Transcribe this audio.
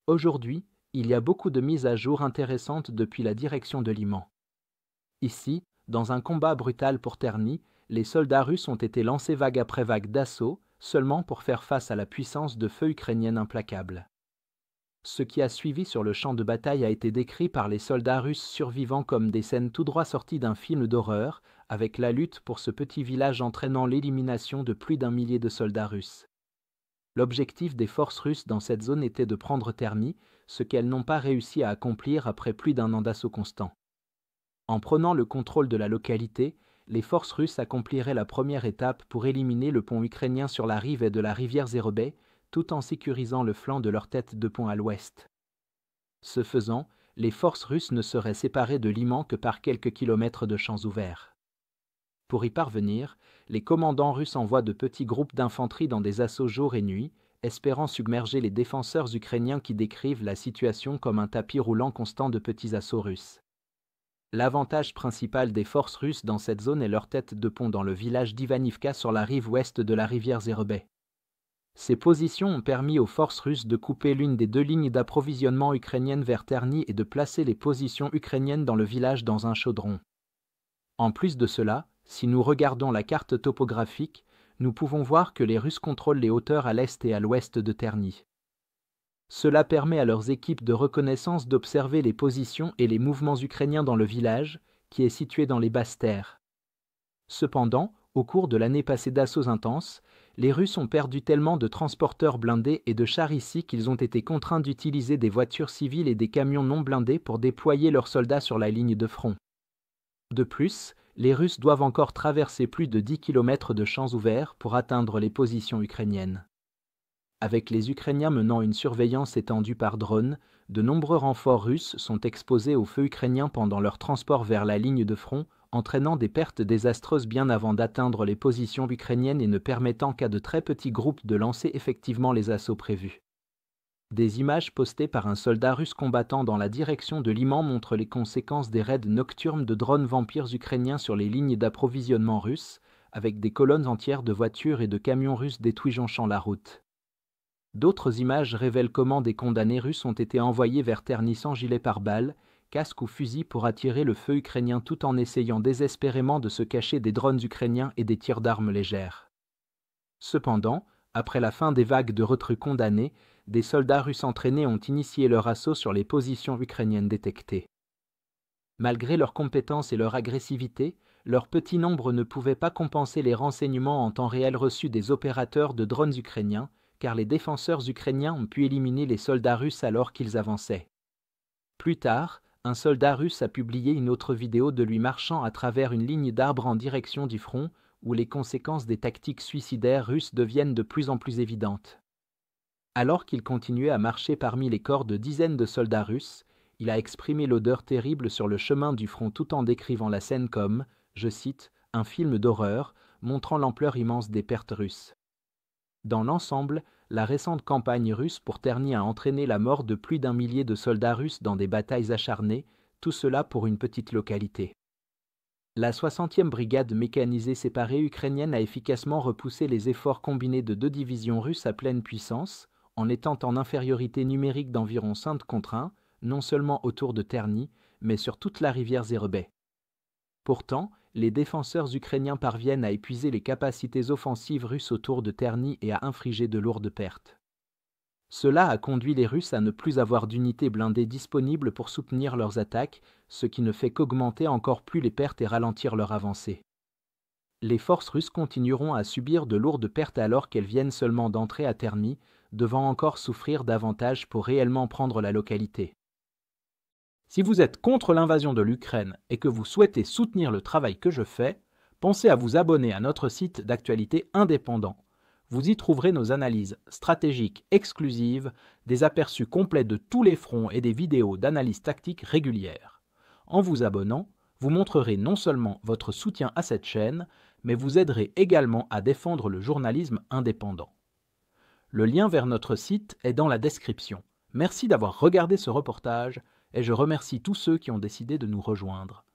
Aujourd'hui, il y a beaucoup de mises à jour intéressantes depuis la direction de Liman. Ici, dans un combat brutal pour Terni, les soldats russes ont été lancés vague après vague d'assaut, seulement pour faire face à la puissance de feu ukrainienne implacable. Ce qui a suivi sur le champ de bataille a été décrit par les soldats russes survivants comme des scènes tout droit sorties d'un film d'horreur, avec la lutte pour ce petit village entraînant l'élimination de plus d'1 millier de soldats russes. L'objectif des forces russes dans cette zone était de prendre Terni, ce qu'elles n'ont pas réussi à accomplir après plus d'1 an d'assaut constant. En prenant le contrôle de la localité, les forces russes accompliraient la première étape pour éliminer le pont ukrainien sur la rive et de la rivière Zerobey, tout en sécurisant le flanc de leur tête de pont à l'ouest. Ce faisant, les forces russes ne seraient séparées de Liman que par quelques kilomètres de champs ouverts. Pour y parvenir, les commandants russes envoient de petits groupes d'infanterie dans des assauts jour et nuit, espérant submerger les défenseurs ukrainiens qui décrivent la situation comme un tapis roulant constant de petits assauts russes. L'avantage principal des forces russes dans cette zone est leur tête de pont dans le village d'Ivanivka sur la rive ouest de la rivière Zerobey. Ces positions ont permis aux forces russes de couper l'une des 2 lignes d'approvisionnement ukrainiennes vers Terni et de placer les positions ukrainiennes dans le village dans un chaudron. En plus de cela, si nous regardons la carte topographique, nous pouvons voir que les Russes contrôlent les hauteurs à l'est et à l'ouest de Terni. Cela permet à leurs équipes de reconnaissance d'observer les positions et les mouvements ukrainiens dans le village, qui est situé dans les basses terres. Cependant, au cours de l'année passée d'assauts intenses, les Russes ont perdu tellement de transporteurs blindés et de chars ici qu'ils ont été contraints d'utiliser des voitures civiles et des camions non blindés pour déployer leurs soldats sur la ligne de front. De plus, les Russes doivent encore traverser plus de 10 km de champs ouverts pour atteindre les positions ukrainiennes. Avec les Ukrainiens menant une surveillance étendue par drone, de nombreux renforts russes sont exposés au feu ukrainien pendant leur transport vers la ligne de front, entraînant des pertes désastreuses bien avant d'atteindre les positions ukrainiennes et ne permettant qu'à de très petits groupes de lancer effectivement les assauts prévus. Des images postées par un soldat russe combattant dans la direction de Liman montrent les conséquences des raids nocturnes de drones vampires ukrainiens sur les lignes d'approvisionnement russes, avec des colonnes entières de voitures et de camions russes détruits jonchant la route. D'autres images révèlent comment des condamnés russes ont été envoyés vers Terni sans gilet pare-balles, casque ou fusil pour attirer le feu ukrainien tout en essayant désespérément de se cacher des drones ukrainiens et des tirs d'armes légères. Cependant, après la fin des vagues de recrues condamnés, des soldats russes entraînés ont initié leur assaut sur les positions ukrainiennes détectées. Malgré leurs compétences et leur agressivité, leur petit nombre ne pouvait pas compenser les renseignements en temps réel reçus des opérateurs de drones ukrainiens, car les défenseurs ukrainiens ont pu éliminer les soldats russes alors qu'ils avançaient. Plus tard, un soldat russe a publié une autre vidéo de lui marchant à travers une ligne d'arbres en direction du front, où les conséquences des tactiques suicidaires russes deviennent de plus en plus évidentes. Alors qu'il continuait à marcher parmi les corps de dizaines de soldats russes, il a exprimé l'odeur terrible sur le chemin du front tout en décrivant la scène comme, je cite, « un film d'horreur, montrant l'ampleur immense des pertes russes ». Dans l'ensemble, la récente campagne russe pour Terni a entraîné la mort de plus d'1 millier de soldats russes dans des batailles acharnées, tout cela pour une petite localité. La 60e brigade mécanisée séparée ukrainienne a efficacement repoussé les efforts combinés de 2 divisions russes à pleine puissance, en étant en infériorité numérique d'environ 5 contre 1, non seulement autour de Terni, mais sur toute la rivière Zerobey. Pourtant, les défenseurs ukrainiens parviennent à épuiser les capacités offensives russes autour de Terni et à infliger de lourdes pertes. Cela a conduit les Russes à ne plus avoir d'unités blindées disponibles pour soutenir leurs attaques, ce qui ne fait qu'augmenter encore plus les pertes et ralentir leur avancée. Les forces russes continueront à subir de lourdes pertes alors qu'elles viennent seulement d'entrer à Terni, devant encore souffrir davantage pour réellement prendre la localité. Si vous êtes contre l'invasion de l'Ukraine et que vous souhaitez soutenir le travail que je fais, pensez à vous abonner à notre site d'actualité indépendant. Vous y trouverez nos analyses stratégiques exclusives, des aperçus complets de tous les fronts et des vidéos d'analyse tactique régulières. En vous abonnant, vous montrerez non seulement votre soutien à cette chaîne, mais vous aiderez également à défendre le journalisme indépendant. Le lien vers notre site est dans la description. Merci d'avoir regardé ce reportage et je remercie tous ceux qui ont décidé de nous rejoindre.